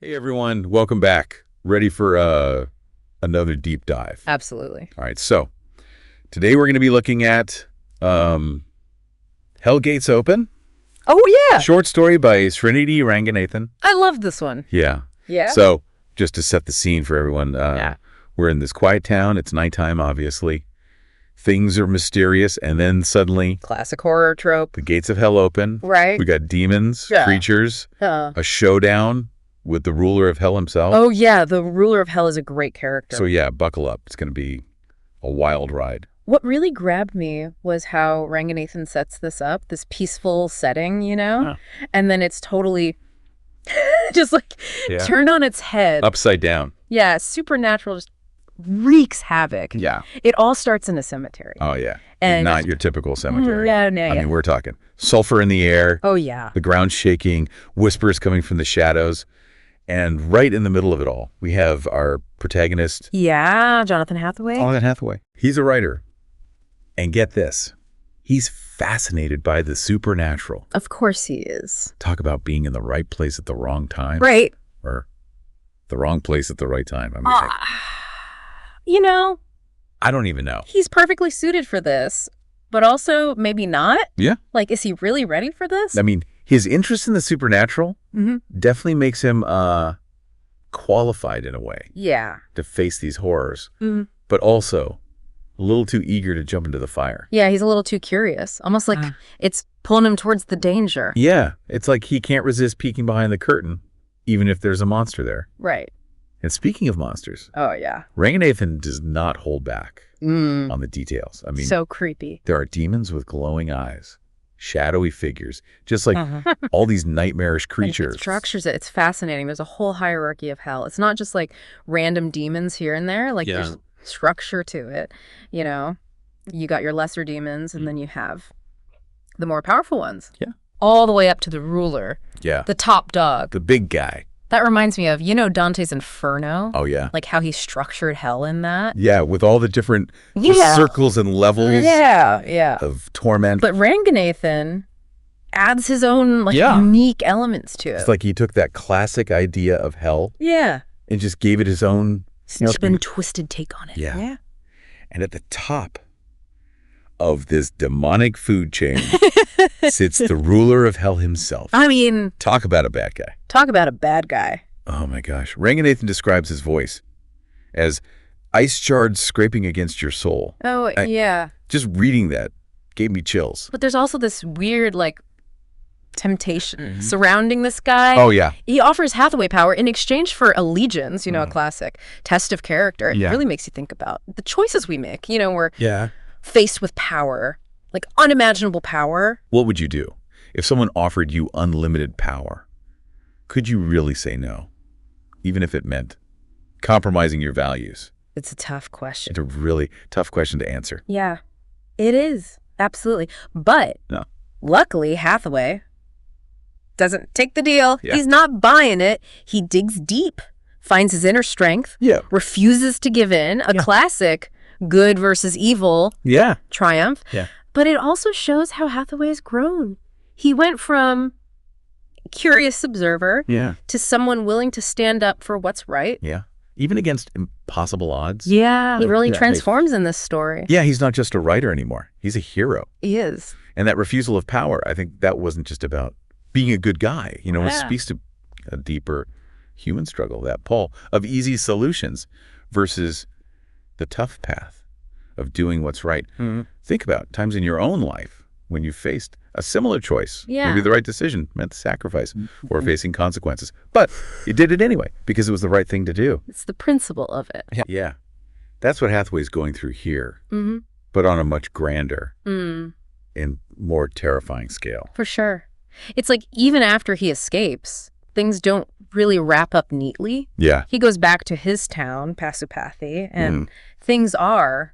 Hey everyone, welcome back. Ready for another deep dive? Absolutely. All right, so today we're going to be looking at Hell Gates Open. Oh, yeah. Short story by Srinidhi Ranganathan. I love this one. Yeah. Yeah. So just to set the scene for everyone, Yeah. we're in this quiet town. It's nighttime, obviously. Things are mysterious, and then suddenly Classic horror trope. the gates of hell open. Right. We got demons, Yeah. creatures, a showdown with the ruler of hell himself. Oh, yeah. The ruler of hell is a great character. So yeah, buckle up. It's going to be a wild ride. What really grabbed me was how Ranganathan sets this up, this peaceful setting, and then it's totally just like turned on its head. Upside down. Yeah. Supernatural just wreaks havoc. Yeah. It all starts in a cemetery. Oh, yeah. And not your typical cemetery. Yeah. I mean, we're talking sulfur in the air, Oh, yeah. the ground shaking, whispers coming from the shadows. And right in the middle of it all, we have our protagonist, Yeah. Jonathan Hathaway. Anne Hathaway. He's a writer. And get this, he's fascinated by the supernatural. Of course he is. Talk about being in the right place at the wrong time. Right. Or the wrong place at the right time. I mean, I don't even know. He's perfectly suited for this, but also maybe not. Yeah. Like, is he really ready for this? I mean, his interest in the supernatural definitely makes him qualified in a way Yeah. to face these horrors, but also a little too eager to jump into the fire. Yeah, he's a little too curious. Almost like it's pulling him towards the danger. Yeah, it's like he can't resist peeking behind the curtain, even if there's a monster there. Right. And speaking of monsters, Oh, yeah. Ranganathan does not hold back on the details. I mean, So creepy. there are demons with glowing eyes, shadowy figures, just like all these nightmarish And creatures. it structures it. It's fascinating. There's a whole hierarchy of hell. It's not just like random demons here and there. Like, there's structure to it. You got your lesser demons, and then you have the more powerful ones. Yeah. All the way up to the ruler, Yeah, the top dog. the big guy. That reminds me of, Dante's Inferno? Oh, yeah. Like how he structured hell in that? Yeah, with all the different Yeah. circles and levels Yeah. of torment. But Ranganathan adds his own Yeah. unique elements to it. It's like he took that classic idea of hell Yeah. and just gave it his own Spin twisted take on it. Yeah. And at the top of this demonic food chain sits the ruler of hell himself. I mean, Talk about a bad guy. talk about a bad guy. Oh my gosh. Ranganathan describes his voice as ice shards scraping against your soul. Oh, yeah. Just reading that gave me chills. But there's also this weird, temptation surrounding this guy. Oh, yeah. He offers Hathaway power in exchange for allegiance, a classic test of character. It Yeah. really makes you think about the choices we make. We're Yeah. faced with power, like unimaginable power. What would you do if someone offered you unlimited power? Could you really say no, even if it meant compromising your values? It's a tough question. It's a really tough question to answer. Yeah, it is. Absolutely. But No. luckily, Hathaway doesn't take the deal. Yeah. He's not buying it. He digs deep, finds his inner strength, Yeah. refuses to give in. A classic good versus evil Yeah. triumph. Yeah. But it also shows how Hathaway has grown. He went from curious observer Yeah. to someone willing to stand up for what's right. Yeah. Even against impossible odds. Yeah. He really Yeah. transforms in this story. Yeah, he's not just a writer anymore. He's a hero. He is. And that refusal of power, I think that wasn't just about being a good guy. It Yeah. speaks to a deeper human struggle, that pull of easy solutions versus the tough path of doing what's right. Think about times in your own life when you faced a similar choice. Yeah. Maybe the right decision meant sacrifice or facing consequences. But you did it anyway because it was the right thing to do. It's the principle of it. Yeah. That's what Hathaway's going through here, but on a much grander and more terrifying scale. For sure. It's like even after he escapes, things don't really wrap up neatly. Yeah. He goes back to his town, Pasupathy, and things are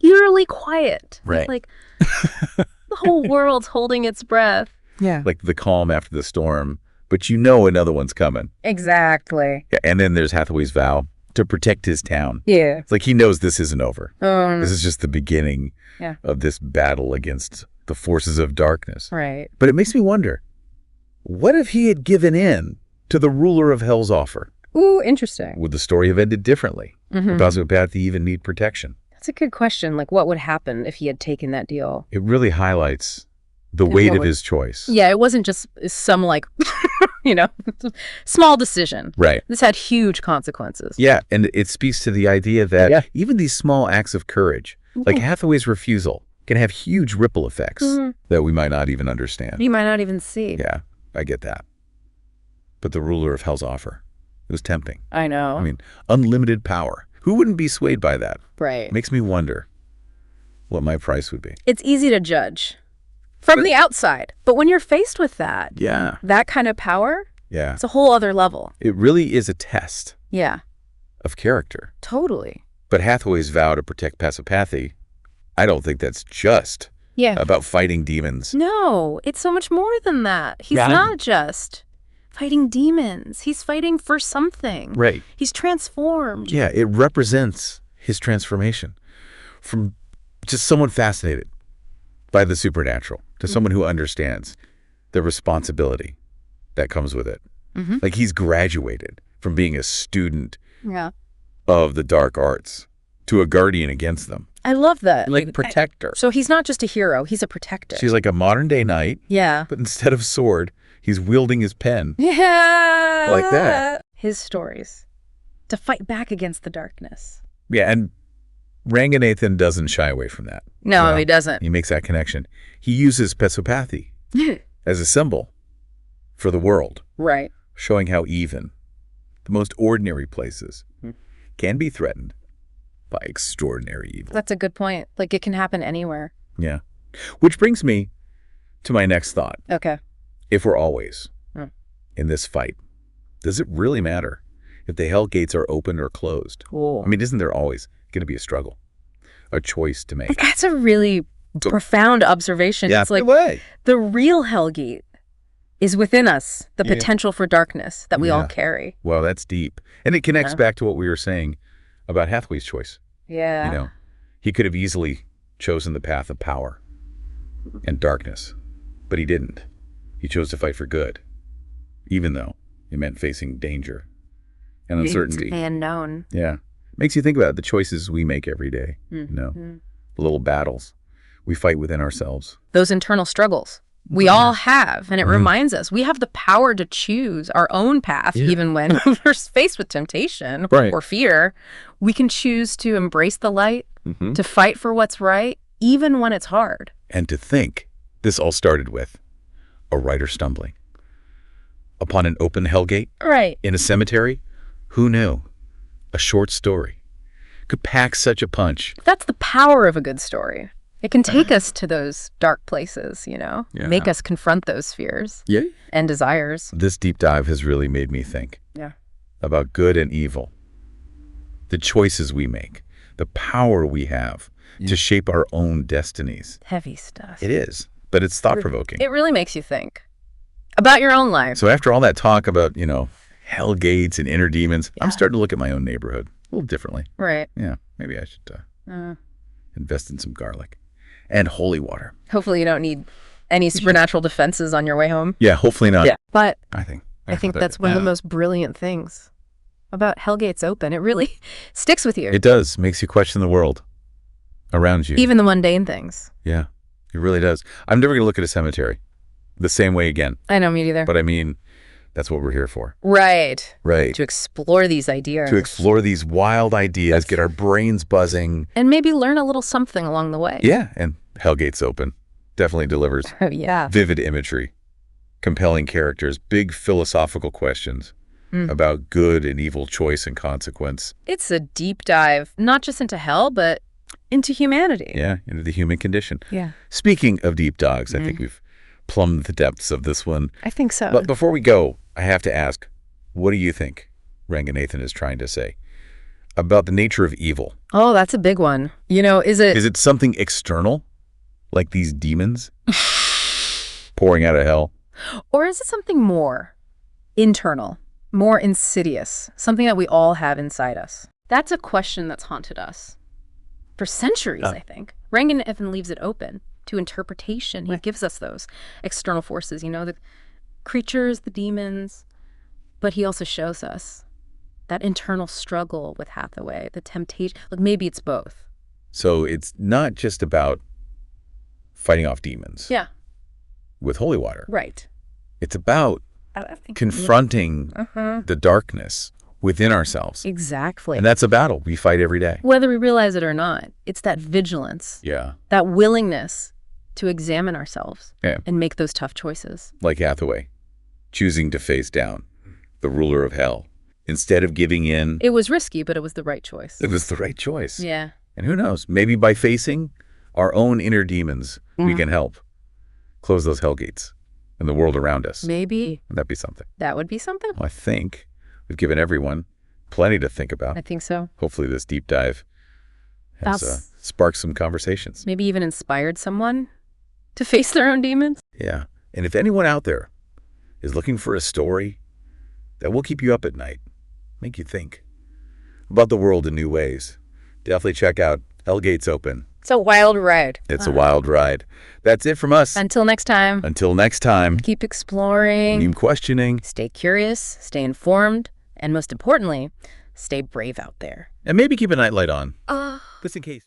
eerily quiet. Right. Like the whole world's holding its breath. Yeah. Like the calm after the storm, but you know another one's coming. Exactly. Yeah, and then there's Hathaway's vow to protect his town. Yeah. It's like he knows this isn't over. This is just the beginning Yeah. of this battle against the forces of darkness. Right. But it makes me wonder, what if he had given in to the ruler of hell's offer? Ooh, interesting. Would the story have ended differently? Would Pasupathy even need protection? That's a good question. Like, what would happen if he had taken that deal? It really highlights the weight of his choice. Yeah, it wasn't just some, like, small decision. Right. This had huge consequences. Yeah, and it speaks to the idea that even these small acts of courage, like Hathaway's refusal, can have huge ripple effects that we might not even understand. You might not even see. Yeah, I get that. But the ruler of hell's offer, it was tempting. I know. I mean, unlimited power. Who wouldn't be swayed by that? Right. Makes me wonder what my price would be. It's easy to judge from the outside. But when you're faced with that, that kind of power, it's a whole other level. It really is a test of character. Totally. But Hathaway's vow to protect Pasupathy, I don't think that's just about fighting demons. No, it's so much more than that. He's not just fighting demons. He's fighting for something. Right. He's transformed. Yeah, it represents his transformation from just someone fascinated by the supernatural to someone who understands the responsibility that comes with it. Like he's graduated from being a student of the dark arts to a guardian against them. I love that. Like protector. So he's not just a hero, he's a protector. She's like a modern day knight. Yeah. But instead of sword, he's wielding his pen. Yeah. Like that. His stories. To fight back against the darkness. Yeah, and Ranganathan doesn't shy away from that. No, he doesn't. He makes that connection. He uses Pasupathy as a symbol for the world. Right. Showing how even the most ordinary places can be threatened by extraordinary evil. That's a good point. Like, it can happen anywhere. Yeah. Which brings me to my next thought. Okay. If we're always in this fight, does it really matter if the hell gates are open or closed? Cool. I mean, isn't there always going to be a struggle, a choice to make? That's a really profound observation. Yeah, it's like way. The real hell gate is within us, the potential for darkness that we all carry. Well, that's deep. And it connects back to what we were saying about Hathaway's choice. Yeah. You know, he could have easily chosen the path of power and darkness, but he didn't. He chose to fight for good, even though it meant facing danger and uncertainty. The unknown. Yeah. Makes you think about the choices we make every day, you know, the little battles we fight within ourselves. Those internal struggles we all have, and it reminds us we have the power to choose our own path, even when we're faced with temptation or fear. We can choose to embrace the light, to fight for what's right, even when it's hard. And to think this all started with a writer stumbling upon an open hellgate in a cemetery. Who knew a short story could pack such a punch? That's the power of a good story. It can take us to those dark places, you know, make us confront those fears and desires. This deep dive has really made me think about good and evil, the choices we make, the power we have to shape our own destinies. Heavy stuff. It is, but it's thought-provoking. It really makes you think about your own life. So after all that talk about, you know, hell gates and inner demons, I'm starting to look at my own neighborhood a little differently. Right. Yeah, maybe I should invest in some garlic and holy water. Hopefully you don't need any supernatural defenses on your way home. Yeah, hopefully not. Yeah. But I think that's one of the most brilliant things about Hellgates Open. It really sticks with you. It does. Makes you question the world around you. Even the mundane things. Yeah, it really does. I'm never going to look at a cemetery the same way again. I know, me neither. But I mean, that's what we're here for. Right. Right. To explore these ideas. To explore these wild ideas, get our brains buzzing. And maybe learn a little something along the way. Yeah, and Hellgates Open definitely delivers vivid imagery, compelling characters, big philosophical questions about good and evil choice and consequence. It's a deep dive, not just into hell, but into humanity. Yeah, into the human condition. Yeah. Speaking of deep dives, I think we've plumbed the depths of this one. I think so. But before we go, I have to ask, what do you think Ranganathan is trying to say about the nature of evil? Oh, that's a big one. You know, is it something external, like these demons pouring out of hell? Or is it something more internal, more insidious, something that we all have inside us? That's a question that's haunted us for centuries, I think. Ranganathan leaves it open to interpretation. He gives us those external forces, you know, the creatures, the demons, But he also shows us that internal struggle with Hathaway, the temptation. Like maybe it's both. So it's not just about fighting off demons Yeah. with holy water. Right. It's about I think confronting the darkness within ourselves. Exactly. And that's a battle we fight every day. Whether we realize it or not, it's that vigilance, Yeah. that willingness to examine ourselves Yeah. and make those tough choices. Like Hathaway, choosing to face down the ruler of hell. Instead of giving in, It was risky, but it was the right choice. it was the right choice. Yeah. And who knows, maybe by facing our own inner demons, we can help close those hell gates in the world around us. Maybe Wouldn't that be something? that would be something. Well, I think we've given everyone plenty to think about. I think so. Hopefully this deep dive has That's- sparked some conversations. Maybe even inspired someone to face their own demons. Yeah. And if anyone out there is looking for a story that will keep you up at night, make you think about the world in new ways, definitely check out Hell Gates Open. It's a wild ride. It's a wild ride. That's it from us. Until next time, Until next time, keep exploring, keep questioning, stay curious, stay informed, and most importantly, stay brave out there. and maybe keep a nightlight on, just in case.